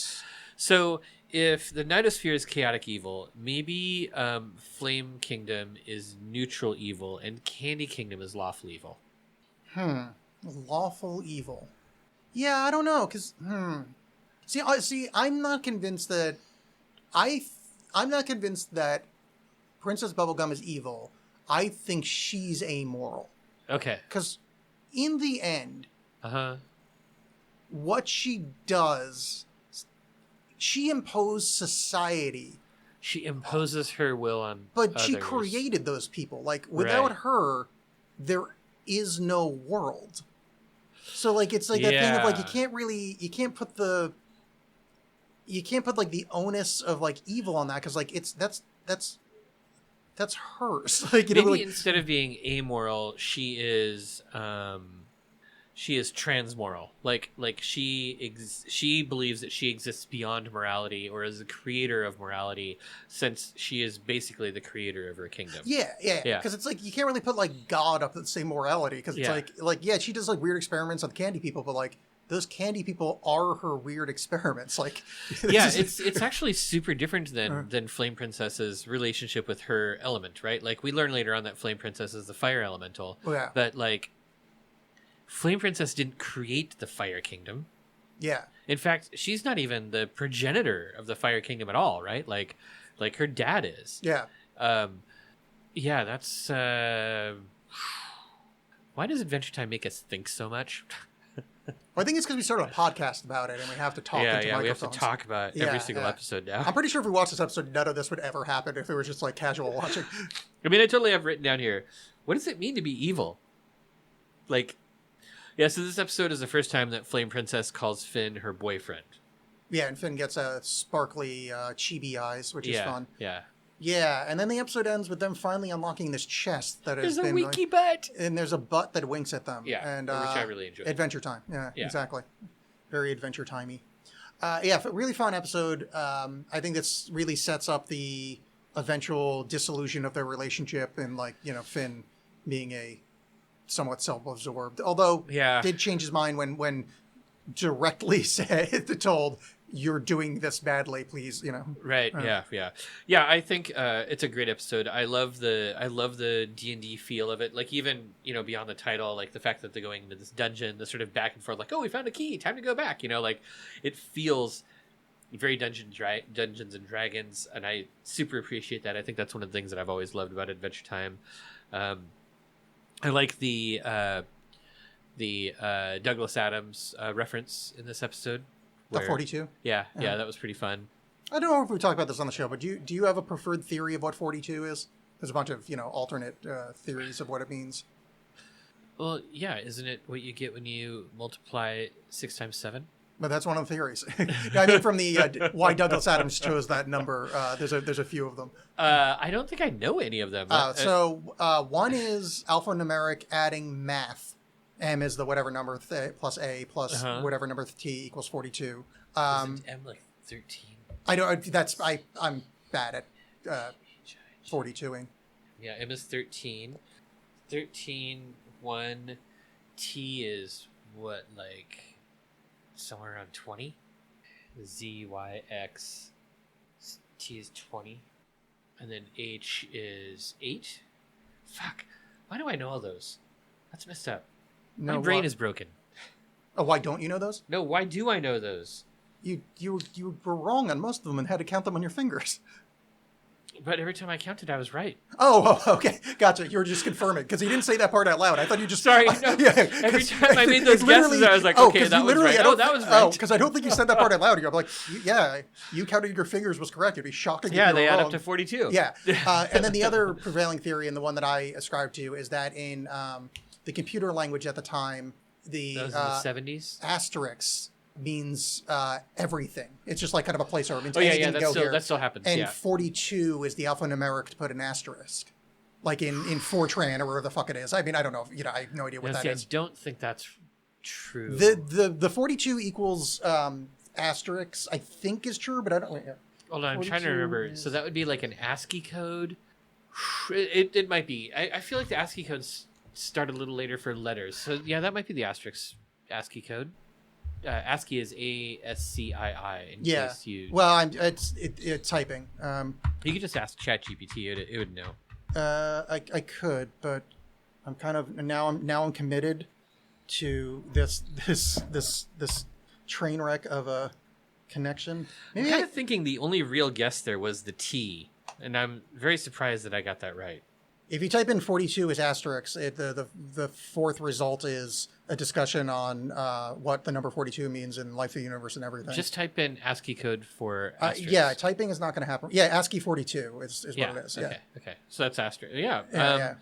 So if the Nightosphere is chaotic evil, maybe Flame Kingdom is neutral evil and Candy Kingdom is lawful evil. Lawful evil. Yeah, I don't know, because See, I'm not convinced that I'm not convinced that Princess Bubblegum is evil. I think she's amoral. Okay. Because in the end, what she does, she imposed society. She imposes her will on But others. she created those people. Like, without her, there is no world. So, like, it's like that thing of, like, you can't put like the onus of, like, evil on that, because, like, that's hers. Like, you maybe know, like, instead of being amoral, she is she is transmoral. Like she believes that she exists beyond morality, or is the creator of morality, since she is basically the creator of her kingdom. Yeah. Because it's like you can't really put like God up at the same morality. Because it's like she does like weird experiments on candy people, but like those candy people are her weird experiments. Like, it's actually super different than Flame Princess's relationship with her element, right? Like we learn later on that Flame Princess is the fire elemental. Yeah. But like, Flame Princess didn't create the Fire Kingdom. Yeah. In fact, she's not even the progenitor of the Fire Kingdom at all, right? Like her dad is. Yeah. Yeah, that's why does Adventure Time make us think so much? Well, I think it's because we started a podcast about it and we have to talk into microphones. We have to talk about every single episode now. I'm pretty sure if we watched this episode, none of this would ever happen if it was just like casual watching. I mean, I totally have written down here, what does it mean to be evil? Like, yeah, so this episode is the first time that Flame Princess calls Finn her boyfriend. Yeah, and Finn gets a sparkly chibi eyes, which is fun. Yeah. Yeah, and then the episode ends with them finally unlocking this chest that has There's been a winky butt. and there's a butt that winks at them. Yeah, and which I really enjoyed. Adventure Time. Yeah, exactly. Very Adventure Timey. Really fun episode. I think this really sets up the eventual dissolution of their relationship and like, Finn being a somewhat self-absorbed. Although did change his mind when directly told, you're doing this badly, please, Right. Yeah. I think it's a great episode. I love the D&D feel of it. Like even beyond the title, like the fact that they're going into this dungeon, the sort of back and forth, like, oh, we found a key, time to go back. Like it feels very Dungeons and Dragons, and I super appreciate that. I think that's one of the things that I've always loved about Adventure Time. I like the Douglas Adams reference in this episode. The 42? Yeah, that was pretty fun. I don't know if we talked about this on the show, but do you have a preferred theory of what 42 is? There's a bunch of, alternate theories of what it means. Well, yeah, isn't it what you get when you multiply 6 times 7? But that's one of the theories. I mean, from the why Douglas Adams chose that number, there's a few of them. I don't think I know any of them. One is alphanumeric adding math. M is the whatever number plus A plus whatever number T equals 42. Isn't M like 13? I don't. I'm bad at 42ing. Yeah, M is 13. 13, 1. T is what, like somewhere around 20? Z, Y, X. T is 20. And then H is 8. Fuck. Why do I know all those? That's messed up. My brain is broken. Oh, why don't you know those? No, why do I know those? You were wrong on most of them and had to count them on your fingers. But every time I counted, I was right. Oh, okay. Gotcha. You were just confirming. Because he didn't say that part out loud. I thought you just... Sorry. No. Every time I made those guesses, I was like, okay, that was right. Oh, that was right. Oh, because I don't think you said that part out loud. You're like, yeah, you counted your fingers was correct. It'd be shocking if you were they add wrong. up to 42. Yeah. And then the other prevailing theory, and the one that I ascribe to, is that in the computer language at the time, the 70s? Asterisk means everything. It's just like kind of a placeholder. It means that still happens. And 42 is the alphanumeric to put an asterisk, like in Fortran or whatever the fuck it is. I mean, I don't know. I have no idea what that is. I don't think that's true. The 42 equals asterisks, I think, is true, but I don't. Hold on, I'm trying to remember. So that would be like an ASCII code. It might be. I feel like the ASCII codes start a little later for letters. So yeah, that might be the asterisk ASCII code. ASCII is ASCII. Case you... Well, it's typing. You could just ask ChatGPT; it would know. I could, but I'm kind of now I'm committed to this train wreck of a connection. Maybe I'm kind of thinking the only real guess there was the T, and I'm very surprised that I got that right. If you type in 42 as asterisks, the fourth result is a discussion on what the number 42 means in life, the universe, and everything. Just type in ASCII code for asterisks. Yeah, typing is not going to happen. Yeah, ASCII 42 is what it is. Okay. So that's asterisk. Yeah. Yeah.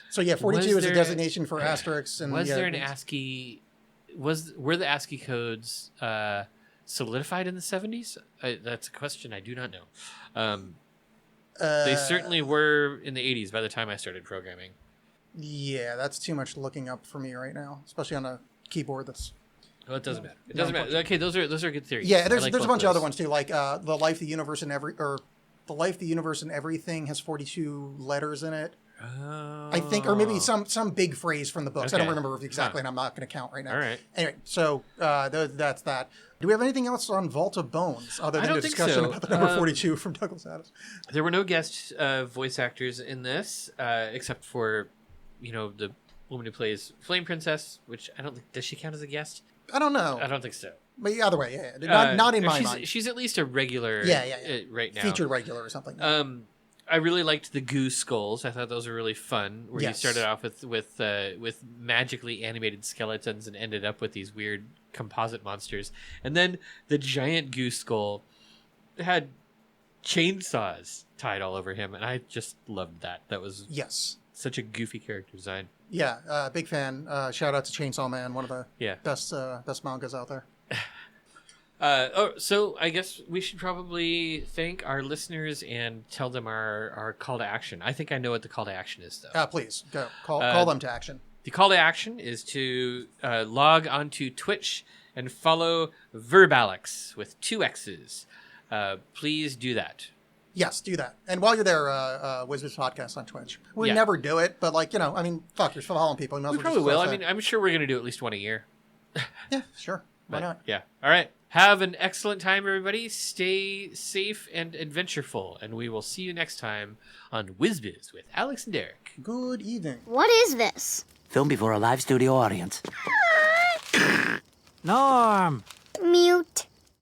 So yeah, 42 is a designation for asterisks. And was there an ASCII? Were the ASCII codes solidified in the 70s? That's a question I do not know. They certainly were in the 80s by the time I started programming. Yeah, that's too much looking up for me right now, especially on a keyboard that's. Well, it doesn't matter. It doesn't matter. Okay, those are good theories. Yeah, I there's like a both bunch of other those. ones too, like the life, the universe, and the life, the universe, and everything has 42 letters in it. I think, or maybe some big phrase from the books. I don't Okay. remember exactly, and I'm not going to count right now. All right. Anyway, so that's that. Do we have anything else on Vault of Bones other I than don't a think discussion so. about the number 42 from Douglas Adams? There were no guest voice actors in this, except for, the woman who plays Flame Princess, which I don't think, does she count as a guest? I don't know, I don't think so. but either way, yeah. Not in my mind. She's at least a regular. Yeah. Right now. Featured regular or something. I really liked the goose skulls. I thought those were really fun. Where you Yes. started off with magically animated skeletons and ended up with these weird composite monsters, and then the giant goose skull had chainsaws tied all over him, and I just loved that. That was Yes. such a goofy character design. Yeah, big fan. Shout out to Chainsaw Man, one of the Yeah. best mangas out there. So I guess we should probably thank our listeners and tell them our call to action. I think I know what the call to action is, though. Please go call them to action. The call to action is to log onto Twitch and follow Verbalex with 2 X's. Please do that. Yes, do that. And while you're there, Wizards Podcast on Twitch. We Yeah. never do it, but fuck, you're following people. You might as We well probably just will. post I that. mean, I'm sure we're going to do at least one a year. Yeah, sure. Why But, not? Yeah. All right. Have an excellent time, everybody. Stay safe and adventureful. And we will see you next time on WizBiz with Alex and Derek. Good evening. What is this? Film before a live studio audience. Norm! Mute.